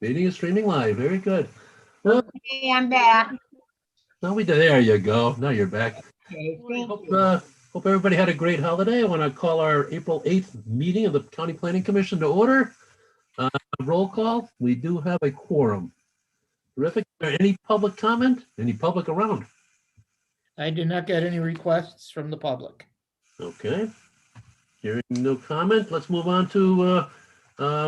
Meeting is streaming live. Very good. Well, Hey, I'm back. now there you go. Now you're back. Okay, I thank hope, you. hope everybody had a great holiday. I want to call our April 8th meeting of the County Planning Commission to order. Roll call. We do have a quorum. Terrific. Is there any public comment? Any public around? I did not get any requests from the public. Okay. Hearing no comment, let's move on to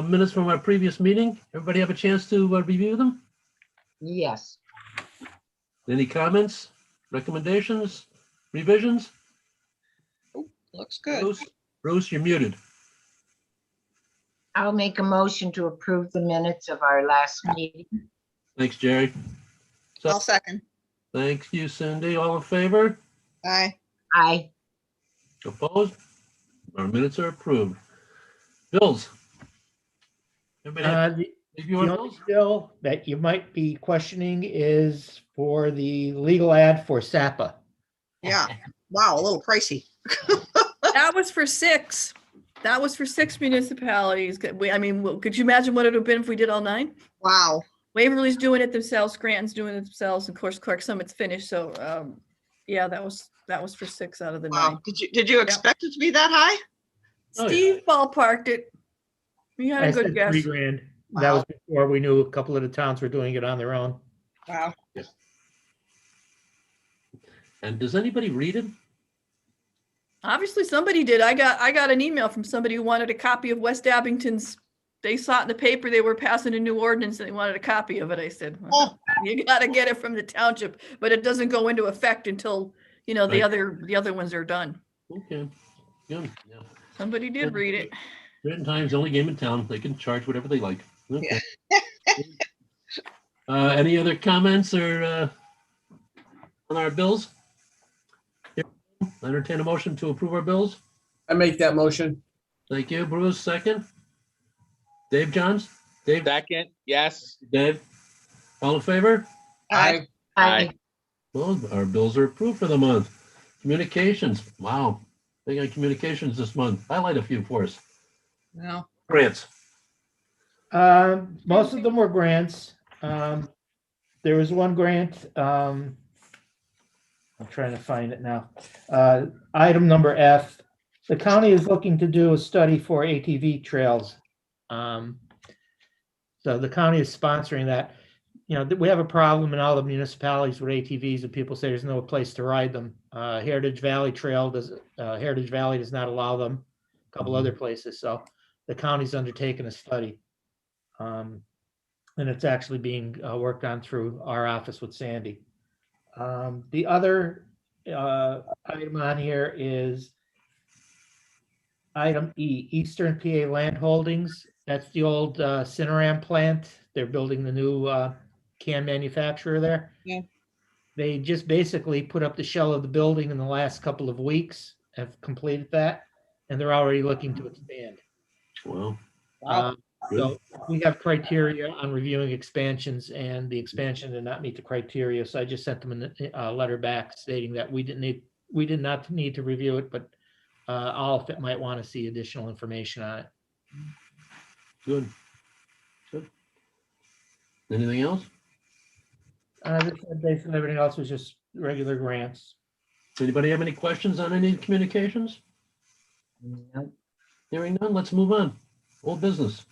minutes from our previous meeting. Everybody have a chance to review them? Yes. Any comments, recommendations, revisions? Looks good. Bruce, you're muted. I'll make a motion to approve the minutes of our last meeting. Thanks, Jerry. I'll second. Thank you, Cindy. All in favor? Aye. Aye. Opposed? Our minutes are approved. Bills. Everybody have The review our only bills? bill that you might be questioning is for the legal ad for SAPA. Yeah. Wow, a little pricey. That was for 6. That was for 6 municipalities. I mean, could you imagine what it would have been if we did all 9? Wow. Waverly's doing it themselves, Scranton's doing it themselves, of course, Clark Summit's finished. So, yeah, that was for 6 out of the 9. Wow. Did you expect it to be that high? Oh, yeah. Steve ballparked it. He had I a good said guess. $3,000. That Wow. was before we knew a couple of the towns were doing it on their own. Wow. And does anybody read it? Obviously, somebody did. I got an email from somebody who wanted a copy of West Abington's. They saw it in the paper. They were passing a new ordinance and they wanted a copy of it. I said, well, you got to get it from the township, but it doesn't go into effect until, the Right. other ones are done. Okay, good. Yeah. Somebody did read it. Written Times, the only game in town. They can charge whatever they like. Okay. Any other comments or on our bills? Entertain a motion to approve our bills. I make that motion. Thank you, Bruce. Second. Dave Johns? Dave? Second, yes. Dave? All in favor? Aye. Aye. Well, our bills are approved for the month. Communications. Wow. Big on communications this month. Highlight a few for us. No. Grants. Most of them were grants. There was one grant. I'm trying to find it now. Item number F. The county is looking to do a study for ATV trails. So the county is sponsoring that. We have a problem in all the municipalities with ATVs, and people say there's no place to ride them. Heritage Valley does not allow them. A couple other places. So the county's undertaken a study. And it's actually being worked on through our office with Sandy. The other item on here is item E, Eastern PA Land Holdings. That's the old Cineram plant. They're building the new can manufacturer there. Yeah. They just basically put up the shell of the building in the last couple of weeks, have completed that, and they're already looking to expand. Well, Wow. So we have criteria on reviewing expansions, and the expansion did not meet the criteria. So I just sent them a letter back stating that we did not need to review it, but all of it might want to see additional information on it. good. Good. Anything else? Basically, everything else was just regular grants. Anybody have any questions on any communications? Nope. Hearing none, let's move on. Old business.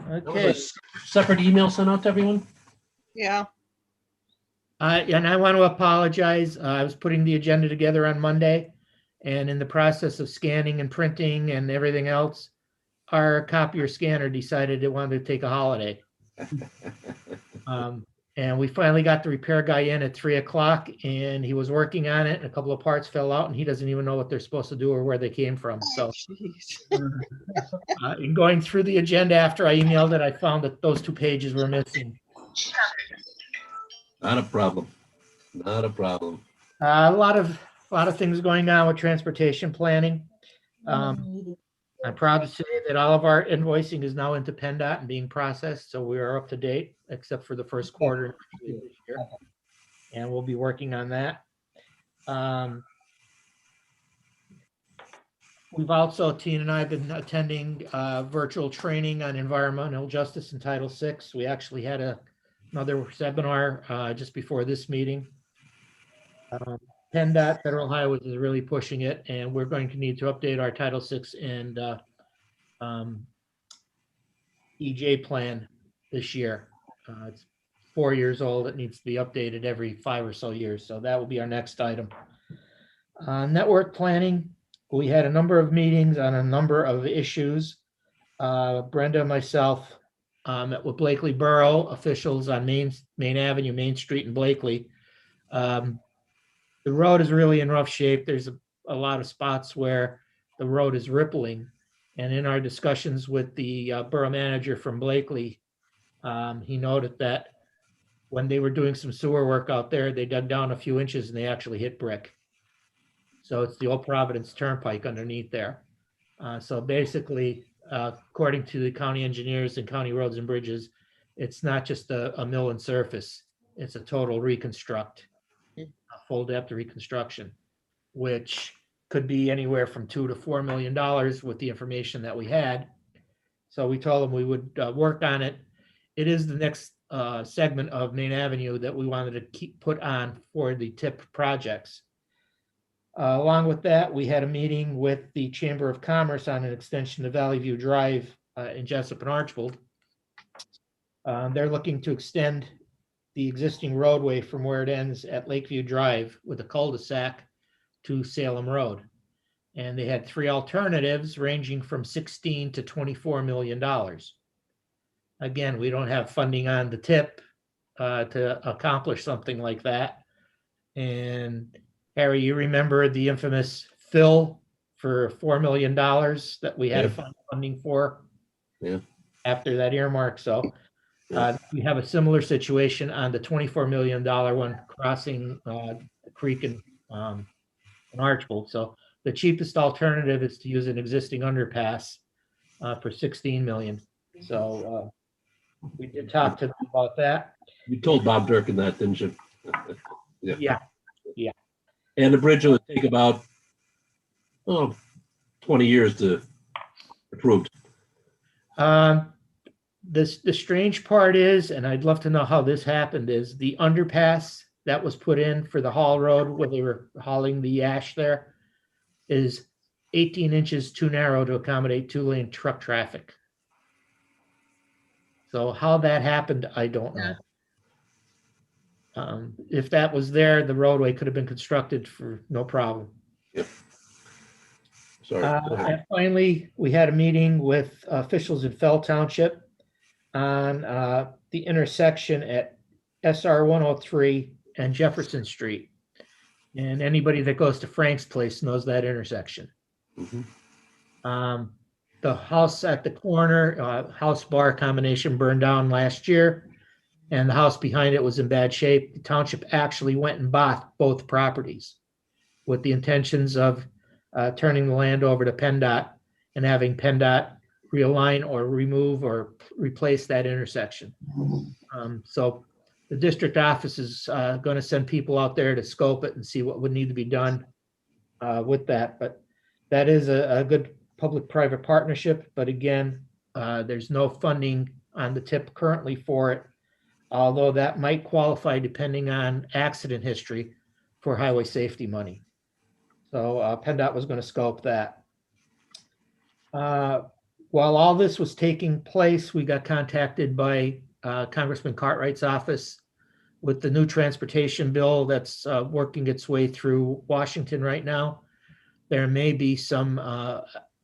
That was Okay. a separate email sent out to everyone? Yeah. And I want to apologize. I was putting the agenda together on Monday, and in the process of scanning and printing and everything else, our copier scanner decided it wanted to take a holiday. And we finally got the repair guy in at 3:00, and he was working on it, and a couple of parts fell out, and he doesn't even know what they're supposed to do or where they came from. So in going through the agenda after I emailed it, I found that those 2 pages were missing. Not a problem. Not a problem. A lot of things going on with transportation planning. I'm proud to say that all of our invoicing is now into PennDOT and being processed, so we are up to date, except for the first quarter of this year. And we'll be working on that. We've also, Tina and I have been attending virtual training on environmental justice in Title VI. We actually had another seminar just before this meeting. PennDOT Federal Highways is really pushing it, and we're going to need to update our Title VI and EJ plan this year. It's 4 years old. It needs to be updated every 5 or so years. So that will be our next item. Network planning. We had a number of meetings on a number of issues. Brenda and myself met with Blakely Borough officials on Main Avenue, Main Street in Blakely. The road is really in rough shape. There's a lot of spots where the road is rippling. And in our discussions with the borough manager from Blakely, he noted that when they were doing some sewer work out there, they dug down a few inches and they actually hit brick. So it's the old Providence Turnpike underneath there. So basically, according to the county engineers and county roads and bridges, it's not just a mill and surface. It's a total reconstruct, a full depth reconstruction, which could be anywhere from $2 to $4 million with the information that we had. So we told them we would work on it. It is the next segment of Main Avenue that we wanted to put on for the TIP projects. Along with that, we had a meeting with the Chamber of Commerce on an extension of Valley View Drive in Jessup and Archbold. They're looking to extend the existing roadway from where it ends at Lakeview Drive with a cul-de-sac to Salem Road. And they had 3 alternatives ranging from $16 to $24 million. Again, we don't have funding on the TIP to accomplish something like that. And Harry, you remember the infamous fill for $4 million that we had to find funding for after that earmark. So we have a similar situation on the $24 million one crossing the creek in Archbold. So the cheapest alternative is to use an existing underpass for $16 million. So we did talk to them about that. You told Bob Durkin that, didn't you? Yeah. And the bridge would take about 20 years to approved. The strange part is, and I'd love to know how this happened, is the underpass that was put in for the haul road where they were hauling the ash there is 18 inches too narrow to accommodate 2-lane truck traffic. So how that happened, I don't know. If that was there, the roadway could have been constructed for no problem. Yep. Sorry. And finally, we had a meeting with officials in Fell Township on the intersection at SR 103 and Jefferson Street. And anybody that goes to Frank's Place knows that intersection. The house at the corner, house bar combination burned down last year, and the house behind it was in bad shape. The township actually went and bought both properties with the intentions of turning the land over to PennDOT and having PennDOT realign or remove or replace that intersection. So the district office is going to send people out there to scope it and see what would need to be done with that. But that is a good public-private partnership. But again, there's no funding on the TIP currently for it, although that might qualify depending on accident history for highway safety money. So PennDOT was going to scope that. While all this was taking place, we got contacted by Congressman Cartwright's office with the new transportation bill that's working its way through Washington right now. There may be some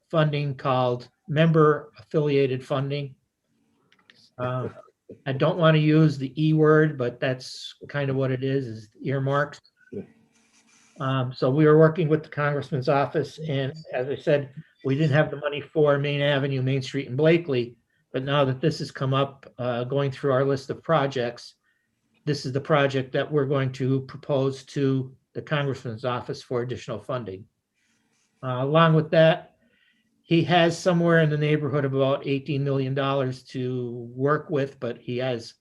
funding called member affiliated funding. I don't want to use the E word, but that's kind of what it is earmarks. So we were working with the congressman's office, and as I said, we didn't have the money for Main Avenue, Main Street, and Blakely. But now that this has come up, going through our list of projects, this is the project that we're going to propose to the congressman's office for additional funding. Along with that, he has somewhere in the neighborhood of about $18 million to work with, but he has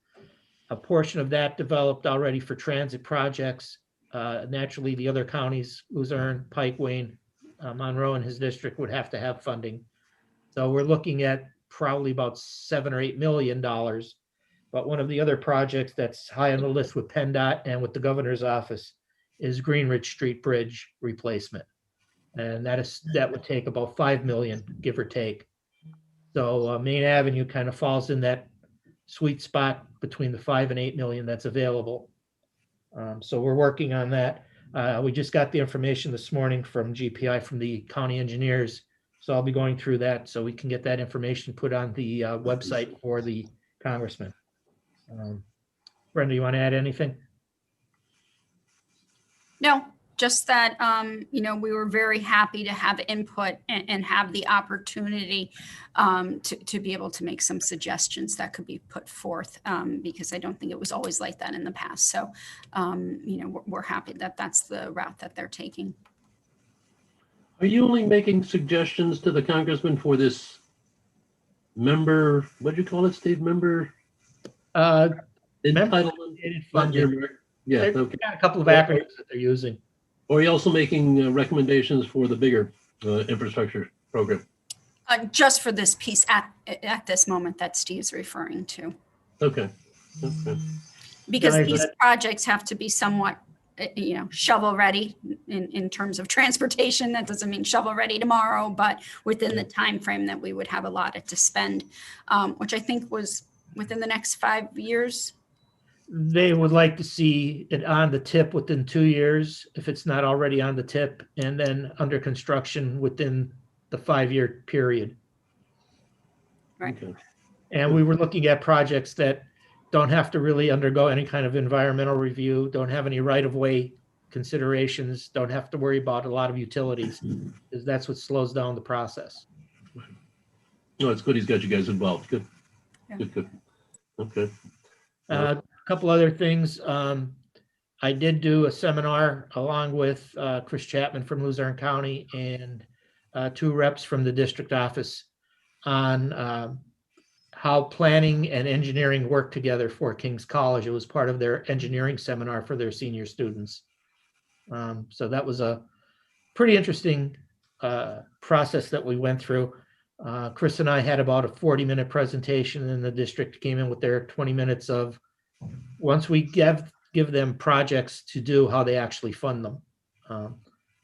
a portion of that developed already for transit projects. Naturally, the other counties, Luzerne, Pike, Wayne, Monroe and his district would have to have funding. So we're looking at probably about $7 or $8 million. But one of the other projects that's high on the list with PennDOT and with the governor's office is Greenridge Street Bridge replacement. And that would take about 5 million, give or take. So Main Avenue kind of falls in that sweet spot between the 5 and 8 million that's available. So we're working on that. We just got the information this morning from GPI, from the county engineers. So I'll be going through that so we can get that information put on the website for the congressman. Brenda, you want to add anything? No, just that, we were very happy to have input and have the opportunity to be able to make some suggestions that could be put forth, because I don't think it was always like that in the past. So, we're happy that that's the route that they're taking. Are you only making suggestions to the congressman for this member, what'd you call it, Steve? Member? Entitlement? Funding. Yeah, They've okay. got a couple of acronyms that they're using. Or are you also making recommendations for the bigger infrastructure program? Just for this piece at this moment that Steve's referring to, Okay. Okay. because Right, these but- projects have to be somewhat, shovel ready in terms of transportation. That doesn't mean shovel ready tomorrow, but within the time frame that we would have allotted to spend, which I think was within the next 5 years. They would like to see it on the tip within 2 years, if it's not already on the tip, and then under construction within the 5-year period. Right. Okay. And we were looking at projects that don't have to really undergo any kind of environmental review, don't have any right-of-way considerations, don't have to worry about a lot of utilities, because that's what slows down the process. No, it's good he's got you guys involved. Good. Yeah. Good. Okay. A couple other things. I did do a seminar along with Chris Chapman from Luzerne County and 2 reps from the district office on how planning and engineering work together for King's College. It was part of their engineering seminar for their senior students. So that was a pretty interesting process that we went through. Chris and I had about a 40-minute presentation, and the district came in with their 20 minutes of, once we give them projects to do, how they actually fund them.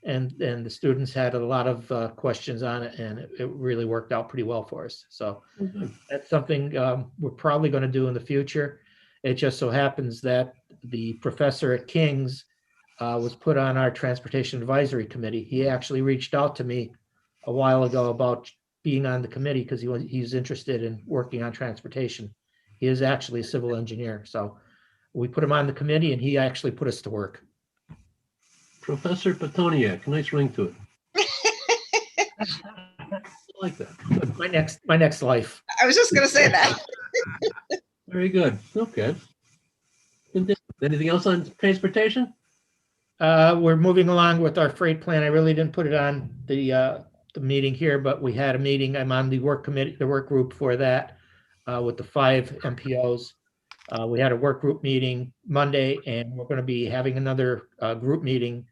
And the students had a lot of questions on it, and it really worked out pretty well for us. So Okay. that's something we're probably going to do in the future. It just so happens that the professor at King's was put on our transportation advisory committee. He actually reached out to me a while ago about being on the committee because he's interested in working on transportation. He is actually a civil engineer. So we put him on the committee, and he actually put us to work. Professor Petoniak, nice ring to it. I like that. Good. My next life. I was just gonna say that. Very good. Okay. Anything else on transportation? We're moving along with our freight plan. I really didn't put it on the meeting here, but we had a meeting. I'm on the work committee, the work group for that, with the 5 MPOs. We had a work group meeting Monday, and we're going to be having another group meeting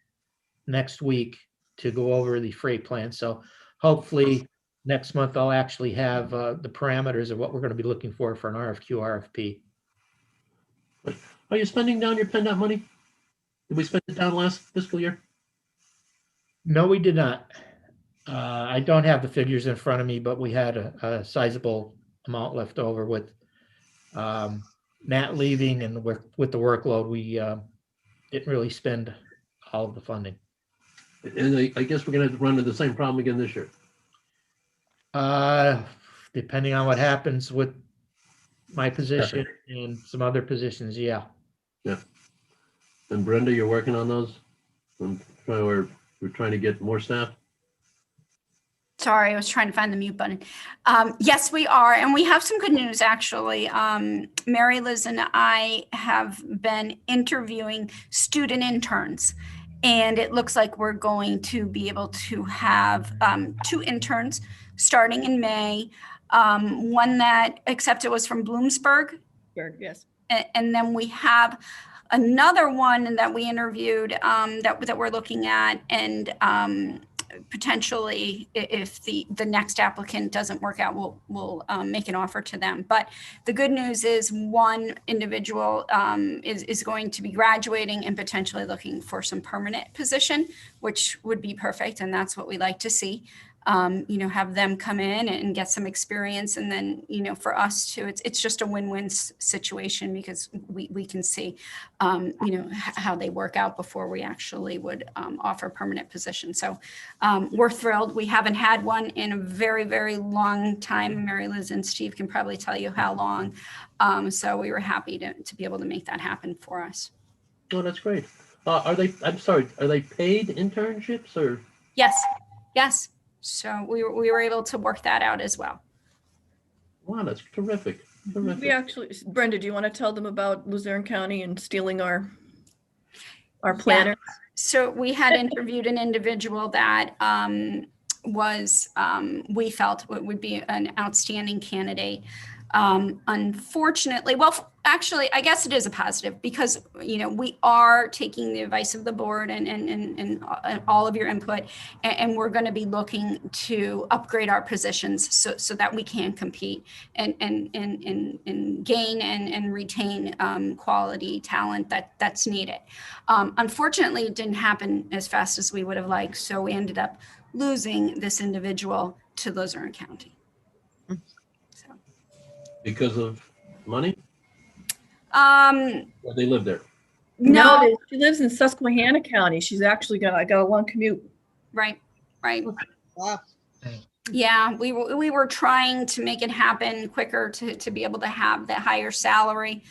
next week to go over the freight plan. So hopefully next month I'll actually have the parameters of what we're going to be looking for an RFQ, RFP. Are you spending down your PennDOT money? Did we spend it down last fiscal year? No, we did not. I don't have the figures in front of me, but we had a sizable amount left over with Matt leaving, and with the workload, we didn't really spend all of the funding. And I guess we're going to run into the same problem again this year. Depending on what happens with my position and some other positions, yeah. Yeah. And Brenda, you're working on those? We're trying to get more staff? Sorry, I was trying to find the mute button. Yes, we are. And we have some good news, actually. Mary Liz and I have been interviewing student interns. And it looks like we're going to be able to have 2 interns starting in May. One that accepted was from Bloomsburg. Yes. And then we have another one that we interviewed that we're looking at. And potentially, if the next applicant doesn't work out, we'll make an offer to them. But the good news is one individual is going to be graduating and potentially looking for some permanent position, which would be perfect. And that's what we like to see. Have them come in and get some experience. And then, for us too, it's just a win-win situation because we can see, how they work out before we actually would offer a permanent position. So we're thrilled. We haven't had one in a very, very long time. Mary Liz and Steve can probably tell you how long. So we were happy to be able to make that happen for us. Oh, that's great. Are they paid internships or? Yes. So we were able to work that out as well. Wow, that's terrific. We actually, Brenda, do you want to tell them about Luzerne County and stealing our planner? Yeah. So we had interviewed an individual that we felt would be an outstanding candidate. Unfortunately, well, actually, I guess it is a positive because, we are taking the advice of the board and all of your input, and we're going to be looking to upgrade our positions so that we can compete and gain and retain quality talent that's needed. Unfortunately, it didn't happen as fast as we would have liked, so we ended up losing this individual to Luzerne County. Because of money? Or they live there? No. She lives in Susquehanna County. She's actually got a long commute. Right. Wow. Yeah, we were trying to make it happen quicker to be able to have the higher salary.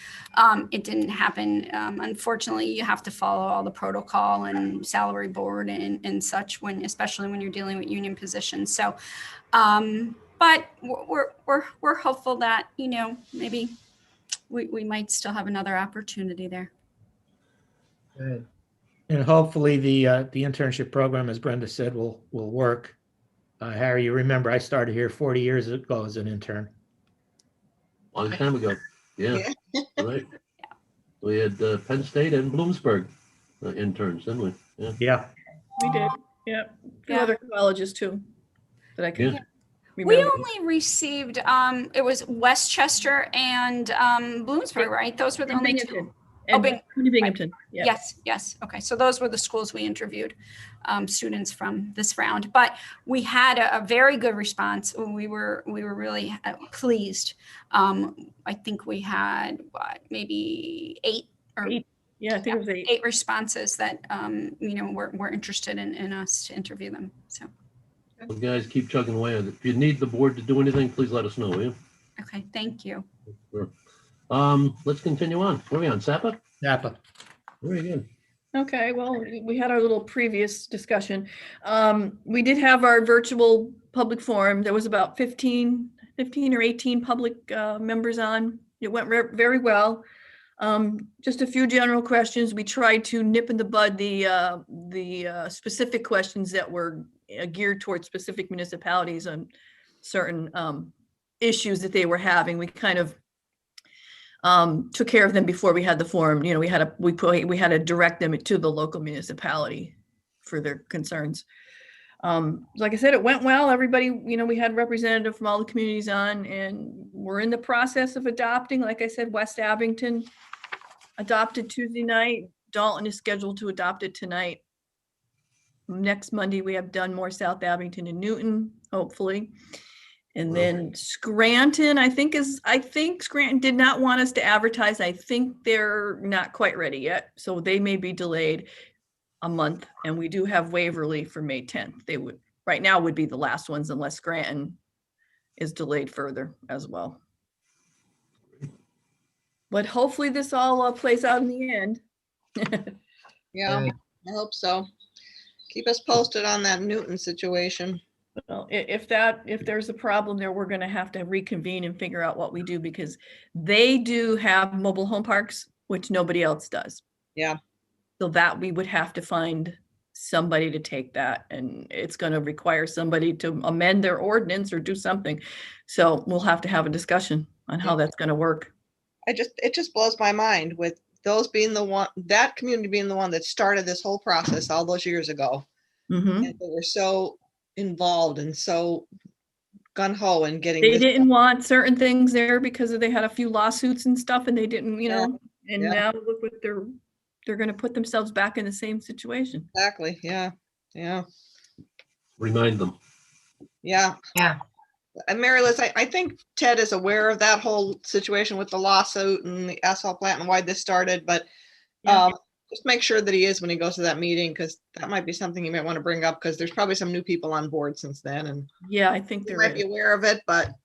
It didn't happen. Unfortunately, you have to follow all the protocol and salary board and such especially when you're dealing with union positions. So, but we're hopeful that, maybe we might still have another opportunity there. Good. And hopefully the internship program, as Brenda said, will work. Harry, you remember I started here 40 years ago as an intern. Long time ago. Yeah. Right. We had Penn State and Bloomsburg interns, didn't we? Yeah. Yeah. We did. Yeah. Two Yeah. other colleges too that I can Yeah. We remember. only received, it was Westchester and Bloomsburg, right? Those were the And only Binghamton. two. And Bing- Binghamton. Yeah. Yes. Okay, so those were the schools we interviewed students from this round, but we had a very good response. We were really pleased. I think we had maybe eight. Yeah, I think it was 8. 8 responses that were interested in us to interview them. So Well, guys, keep chugging away. If you need the board to do anything, please let us know, will you? okay, thank you. Sure. Let's continue on. Where are we on? SAPA? Napa. Very good. Okay, well, we had our little previous discussion. We did have our virtual public forum. There was about 15 or 18 public members on. It went very well. Just a few general questions. We tried to nip in the bud the specific questions that were geared towards specific municipalities on certain issues that they were having. We kind of took care of them before we had the forum. We had to direct them to the local municipality for their concerns. Like I said, it went well. Everybody, we had a representative from all the communities on, and we're in the process of adopting. Like I said, West Abington adopted Tuesday night. Dalton is scheduled to adopt it tonight. Next Monday, we have Dunmore, South Abington, and Newton, hopefully. And then Scranton, I think Scranton did not want us to advertise. I think they're not quite ready yet. So they may be delayed a month. And we do have Waverly for May 10th. They would, right now would be the last ones unless Scranton is delayed further as well. But hopefully this all plays out in the end. Yeah, I hope so. Keep us posted on that Newton situation. Well, if there's a problem there, we're going to have to reconvene and figure out what we do, because they do have mobile home parks, which nobody else does. Yeah. So that we would have to find somebody to take that, and it's going to require somebody to amend their ordinance or do something. So we'll have to have a discussion on how that's going to work. It just blows my mind with those being that community being the one that started this whole process all those years ago. Mhm. And they were so involved and so gung-ho in getting They this. didn't want certain things there because they had a few lawsuits and stuff and they didn't, you Yeah, know, and yeah. now look what they're gonna put themselves back in the same situation. Exactly, yeah, yeah, Remind them. yeah. Yeah. And Mary Liz, I think Ted is aware of that whole situation with the lawsuit and the asphalt plant and why this started, but Yeah. just make sure that he is when he goes to that meeting, because that might be something you might want to bring up, because there's probably some new people on board since then, and Yeah, I think they there might be is. aware of it, but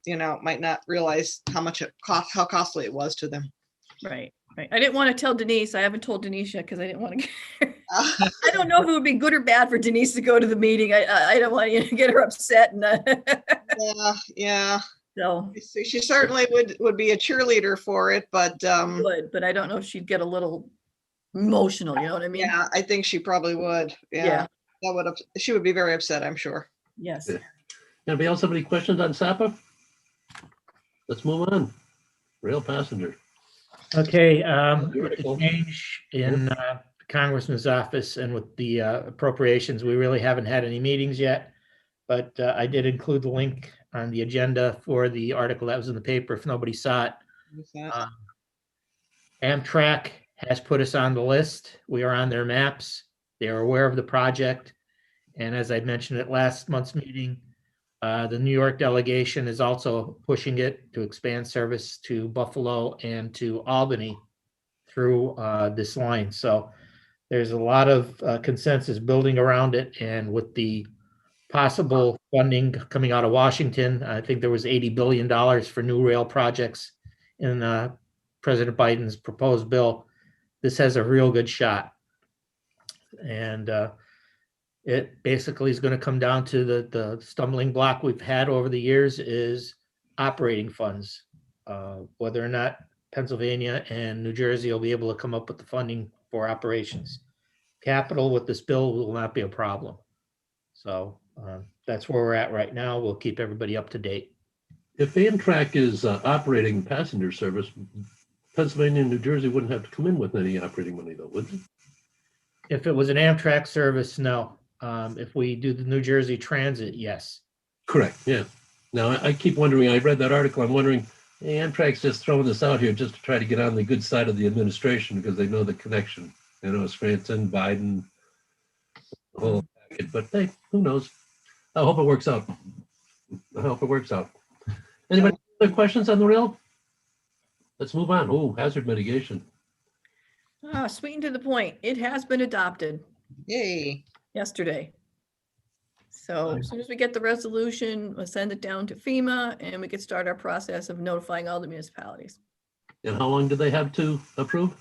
might not realize how much it cost, how costly it was to them. Right, right. I didn't want to tell Denise. I haven't told Denise yet because I didn't want to. Uh, I don't know if it would be good or bad for Denise to go to the meeting. I don't want to get her upset and Yeah, yeah. so She certainly would be a cheerleader for it, but good, but I don't know if she'd get a little emotional. You know what I mean? yeah, I think she probably would. Yeah. Yeah, that would she would be very upset, I'm sure. Yes. Yeah. Anybody else have any questions on SAPA? Let's move on. Rail passenger. Okay, with Theoretical. the change in the Congressman's office and with the appropriations, we really haven't had any meetings yet. But I did include the link on the agenda for the article that was in the paper if nobody saw it. Who's that? Amtrak has put us on the list. We are on their maps. They are aware of the project. And as I mentioned at last month's meeting, the New York delegation is also pushing it to expand service to Buffalo and to Albany through this line. So there's a lot of consensus building around it. And with the possible funding coming out of Washington, I think there was $80 billion for new rail projects in President Biden's proposed bill. This has a real good shot. And it basically is going to come down to the stumbling block we've had over the years is operating funds. Whether or not Pennsylvania and New Jersey will be able to come up with the funding for operations. Capital with this bill will not be a problem. So that's where we're at right now. We'll keep everybody up to date. If Amtrak is operating passenger service, Pennsylvania and New Jersey wouldn't have to come in with any operating money though, would they? If it was an Amtrak service, no. If we do the New Jersey Transit, yes. Correct, yeah. Now, I keep wondering, I read that article, I'm wondering, hey, Amtrak's just throwing this out here just to try to get on the good side of the administration because they know the connection. You know, Scranton, Biden, the whole package, but hey, who knows? I hope it works out. I hope it works out. Anybody have other questions on the rail? Let's move on. Oh, hazard mitigation. Sweet and to the point. It has been adopted Yay. yesterday. So as soon as we get the resolution, we'll send it down to FEMA and we could start our process of notifying all the municipalities. And how long do they have to approve?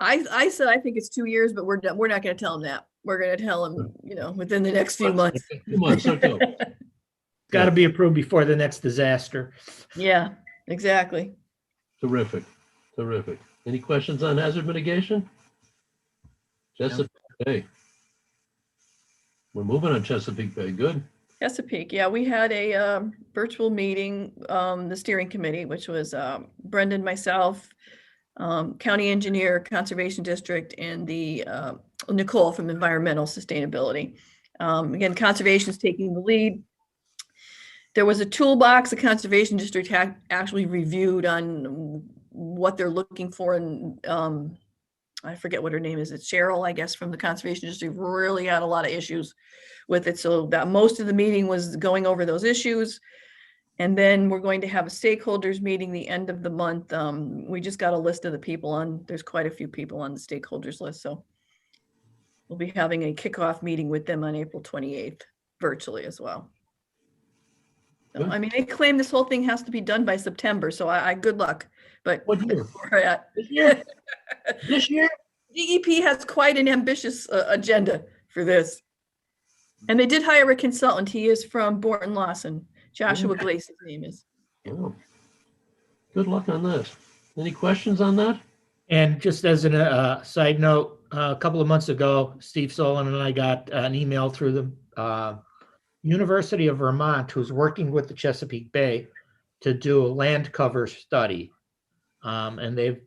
I said, I think it's 2 years, but we're not going to tell them that. We're going to tell them, within the next few months. 2 months, okay. Got to be approved before the next disaster. Yeah, exactly. Terrific, terrific. Any questions on hazard mitigation? Chesapeake Bay. We're moving on Chesapeake Bay, good. Chesapeake, yeah, we had a virtual meeting, the steering committee, which was Brendan, myself, county engineer, conservation district, and the Nicole from environmental sustainability. Again, conservation is taking the lead. There was a toolbox the conservation district had actually reviewed on what they're looking for, and I forget what her name is. It's Cheryl, I guess, from the conservation district, really had a lot of issues with it. So that most of the meeting was going over those issues. And then we're going to have a stakeholders meeting the end of the month. We just got a list of the people on, there's quite a few people on the stakeholders list. So we'll be having a kickoff meeting with them on April 28th, virtually as well. So, Good. I mean, they claim this whole thing has to be done by September. So I good luck. But What year? we're at. This year? This year? DEP has quite an ambitious agenda for this. And they did hire a consultant. He is from Borton Lawson. Joshua Glace, his name is. Oh. Good luck on this. Any questions on that? And just as a side note, a couple of months ago, Steve Solon and I got an email through the University of Vermont, who's working with the Chesapeake Bay to do a land cover study. And they've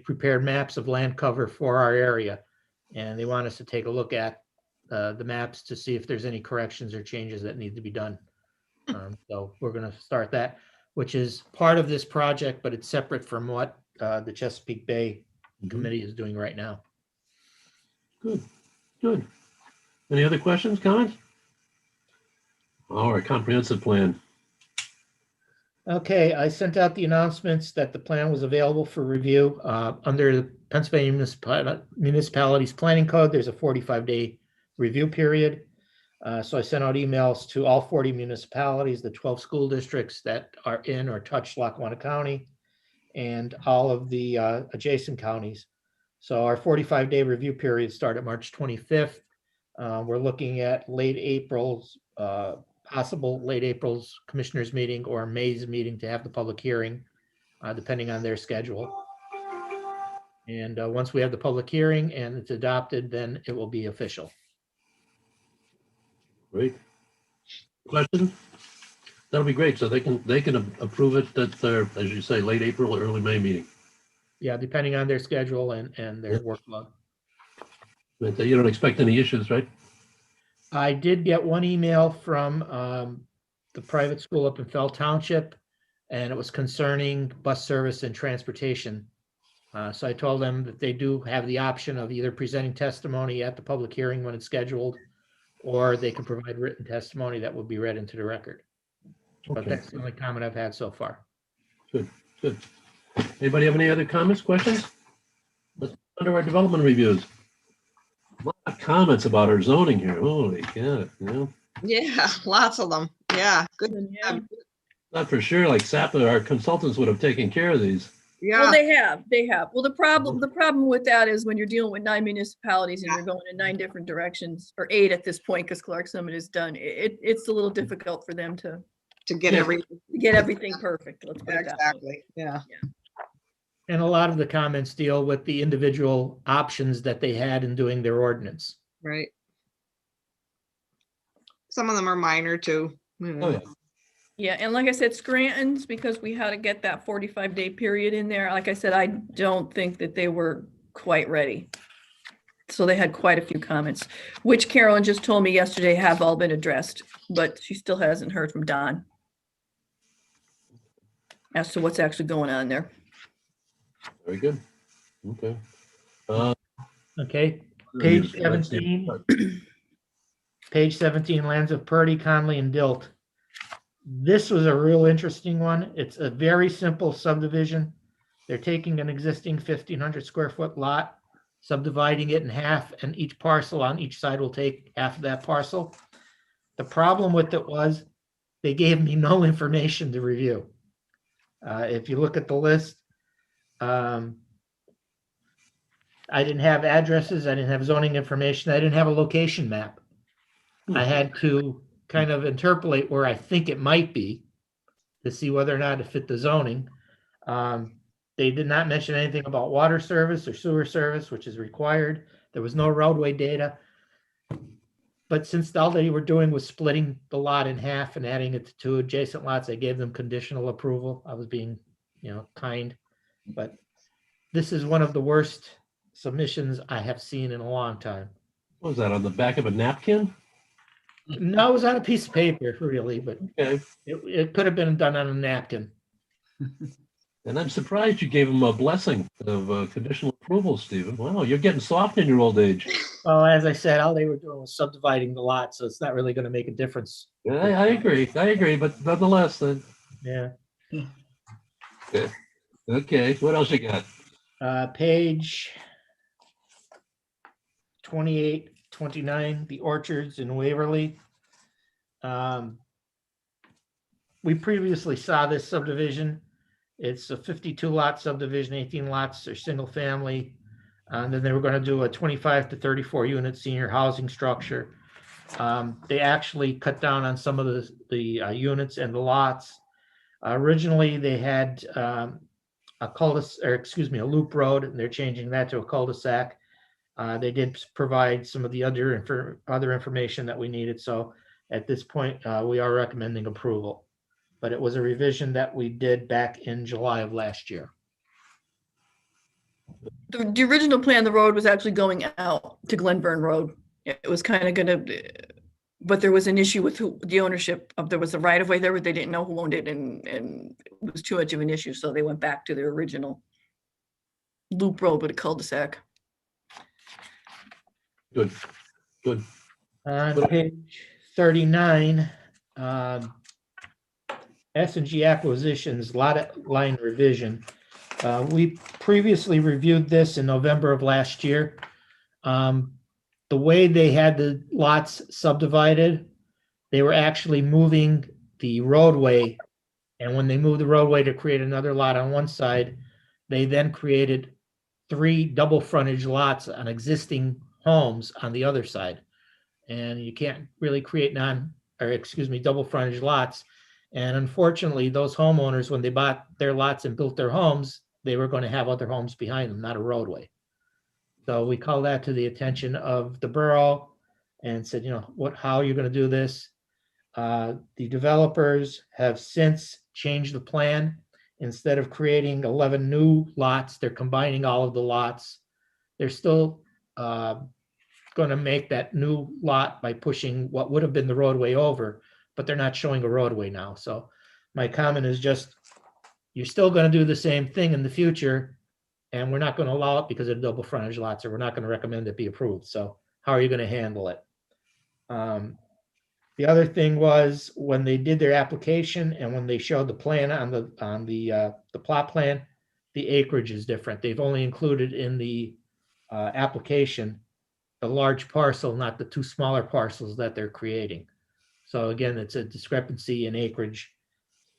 prepared maps of land cover for our area. And they want us to take a look at the maps to see if there's any corrections or changes that need to be done. So we're going to start that, which is part of this project, but it's separate from what the Chesapeake Bay Mhm. Committee is doing right now. Good, good. Any other questions, comments? Our comprehensive plan. Okay, I sent out the announcements that the plan was available for review. Under the Pennsylvania Municipalities Planning Code, there's a 45-day review period. So I sent out emails to all 40 municipalities, the 12 school districts that are in or touch Lackawanna County, and all of the adjacent counties. So our 45-day review period started March 25th. We're looking at late April's, possible late April's commissioners meeting or May's meeting to have the public hearing, depending on their schedule. And once we have the public hearing and it's adopted, then it will be official. Great. Question? That'll be great. So they can approve it at their, as you say, late April or early May meeting. Yeah, depending on their schedule and their workload. But you don't expect any issues, right? I did get one email from the private school up in Fell Township, and it was concerning bus service and transportation. So I told them that they do have the option of either presenting testimony at the public hearing when it's scheduled, or they can provide written testimony that will be read into the record. But Okay, that's the only comment I've had so far. good. Anybody have any other comments, questions? Let's under our development reviews. A lot of comments about our zoning here. Holy cow, you know? Yeah, lots of them. Yeah, good. Yeah. Not for sure, like SAPA, our consultants would have taken care of these. Well, Yeah, they have. Well, the problem with that is when you're dealing with 9 municipalities and you're going in 9 different directions, or 8 at this point, because Clark Summit is done, it's a little difficult for them to to get Yeah. get everything perfect. Let's put it that way. exactly. Yeah, And a lot of the comments deal with the individual options that they had in doing their ordinance. right. Some of them are minor too. You know. Oh, yeah. Yeah, and like I said, Scranton's, because we had to get that 45-day period in there. Like I said, I don't think that they were quite ready. So they had quite a few comments, which Carolyn just told me yesterday have all been addressed, but she still hasn't heard from Don as to what's actually going on there. Very good. Okay. Okay, page 17. Page 17, lands of Purdy, Conley, and Dilt. This was a real interesting one. It's a very simple subdivision. They're taking an existing 1,500 square foot lot, subdividing it in half, and each parcel on each side will take half of that parcel. The problem with it was they gave me no information to review. If you look at the list, I didn't have addresses, I didn't have zoning information, I didn't have a location map. I had to kind of interpolate where I think it might be to see whether or not it fit the zoning. They did not mention anything about water service or sewer service, which is required. There was no roadway data. But since all they were doing was splitting the lot in half and adding it to 2 adjacent lots, I gave them conditional approval. I was being, kind. But this is one of the worst submissions I have seen in a long time. What was that, on the back of a napkin? No, it was on a piece of paper, really, but Okay. it could have been done on a napkin. And I'm surprised you gave him a blessing of conditional approval, Stephen. Wow, you're getting soft in your old age. Well, as I said, all they were doing was subdividing the lot, so it's not really going to make a difference. Yeah, I agree, but nonetheless, then. Yeah. Okay, what else you got? Page 28, 29, the orchards in Waverly. We previously saw this subdivision. It's a 52 lot subdivision, 18 lots are single family. And then they were going to do a 25 to 34 unit senior housing structure. They actually cut down on some of the units and the lots. Originally, they had a loop road, and they're changing that to a cul-de-sac. They did provide some of the other information that we needed. So at this point, we are recommending approval. But it was a revision that we did back in July of last year. The original plan, the road was actually going out to Glenburn Road. it was kind of gonna, but there was an issue with the ownership of, there was a right of way there, but they didn't know who owned it, and it was too much of an issue, so they went back to their original loop road with a cul-de-sac. Good, good. On page 39, S&G Acquisitions lot line revision. We previously reviewed this in November of last year. The way they had the lots subdivided, they were actually moving the roadway. And when they moved the roadway to create another lot on one side, they then created 3 double frontage lots on existing homes on the other side. And you can't really create double frontage lots. And unfortunately, those homeowners, when they bought their lots and built their homes, they were going to have other homes behind them, not a roadway. So we called that to the attention of the borough and said, how are you going to do this? The developers have since changed the plan. Instead of creating 11 new lots, they're combining all of the lots. They're still going to make that new lot by pushing what would have been the roadway over, but they're not showing a roadway now. So my comment is just, you're still going to do the same thing in the future, and we're not going to allow it because of double frontage lots, or we're not going to recommend it be approved. So how are you going to handle it? The other thing was when they did their application and when they showed the plan on the plot plan, the acreage is different. They've only included in the application the large parcel, not the 2 smaller parcels that they're creating. So again, it's a discrepancy in acreage.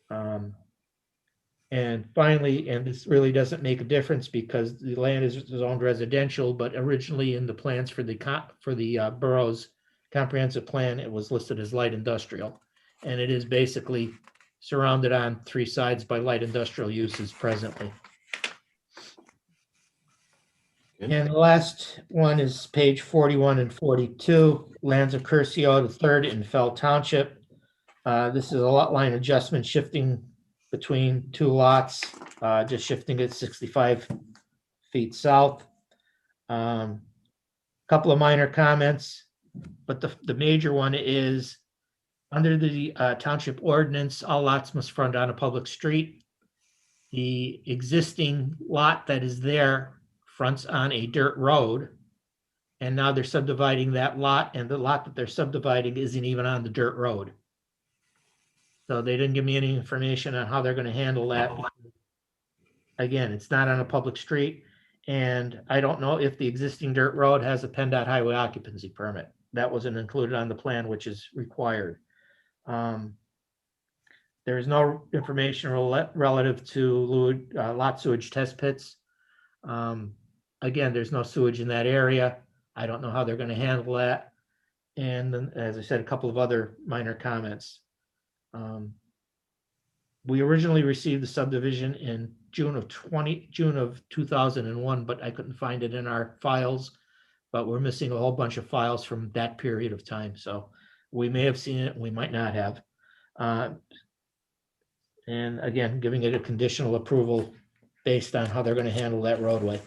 And finally, and this really doesn't make a difference because the land is zoned residential, but originally in the plans for the borough's comprehensive plan, it was listed as light industrial. And it is basically surrounded on 3 sides by light industrial uses presently. And the last one is page 41 and 42, lands of Curcio III in Fell Township. This is a lot line adjustment, shifting between 2 lots, just shifting it 65 feet south. Couple of minor comments, but the major one is under the township ordinance, all lots must front on a public street. The existing lot that is there fronts on a dirt road, and now they're subdividing that lot, and the lot that they're subdividing isn't even on the dirt road. So they didn't give me any information on how they're going to handle that. Again, it's not on a public street, and I don't know if the existing dirt road has a PennDOT highway occupancy permit. That wasn't included on the plan, which is required. There is no information relative to lot sewage test pits. Again, there's no sewage in that area. I don't know how they're going to handle that. And then, as I said, a couple of other minor comments. We originally received the subdivision in June of 2001, but I couldn't find it in our files. But we're missing a whole bunch of files from that period of time. So we may have seen it, we might not have. And again, giving it a conditional approval based on how they're going to handle that roadway.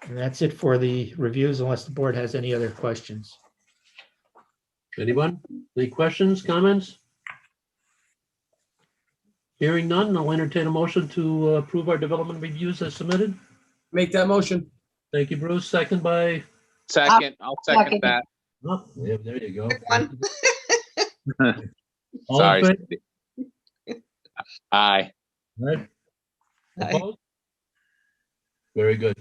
And that's it for the reviews, unless the board has any other questions. Anyone? Any questions, comments? Hearing none, I'll entertain a motion to approve our development reviews as submitted. Make that motion. Thank you, Bruce. Second by, Second, I'll second second. that. oh, yeah, there you go. One. All Sorry. in favor? Aye. Right. Aye. Opposed? Very good.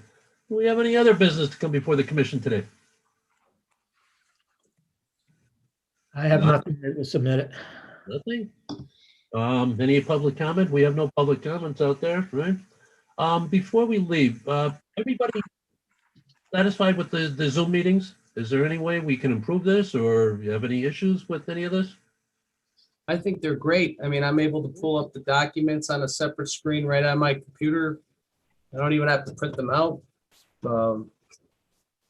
Do we have any other business to come before the commission today? I have nothing to submit it. Nothing? Any public comment? We have no public comments out there, right? Before we leave, everybody satisfied with the Zoom meetings? Is there any way we can improve this, or you have any issues with any of this? I think they're great. I mean, I'm able to pull up the documents on a separate screen right on my computer. I don't even have to print them out.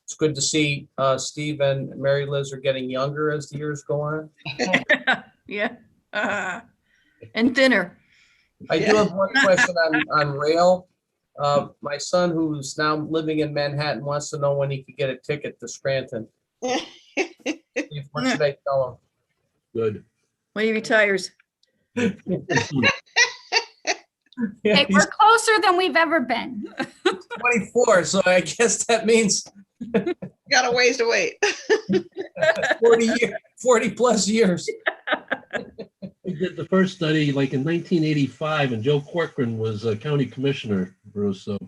It's good to see Steve and Mary Liz are getting younger as the years go on. Yeah. And thinner. I do have one question on rail. My son, who's now living in Manhattan, wants to know when he could get a ticket to Scranton. What should I tell Good. When he retires. Hey, him? we're closer than we've ever been. 24, so I guess that means Got a ways to wait. 40 plus years. We did the first study like in 1985, and Joe Corcoran was a county commissioner, Bruce, so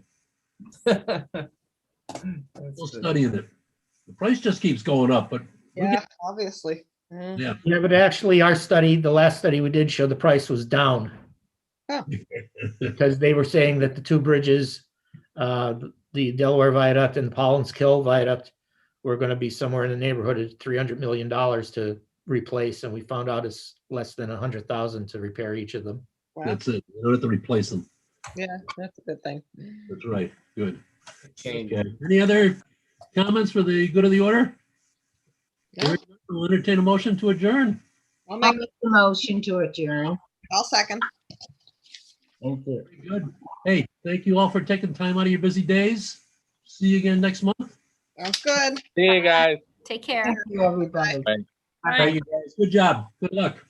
still studying it. The price just keeps going up, but we'll Yeah, obviously. Mhm. Yeah. Yeah, but actually our study, the last study we did show the price was down. Oh. Because they were saying that the two bridges, the Delaware Viaduct and Paulins Kill Viaduct were going to be somewhere in the neighborhood of $300 million to replace. And we found out it's less than 100,000 to repair each of them. Wow. that's it. You don't have to replace them. Yeah, that's a good thing. That's right. Good. Change. Okay. Any other comments for the good of the order? No, We'll entertain a motion to adjourn. I'll I'll make, make the motion to adjourn. I'll second. Very good. Hey, thank you all for taking time out of your busy days. See you again next month. Sounds good. See you guys. Take care. Thank you, everybody. Bye. All right, you guys. Good job. Good luck.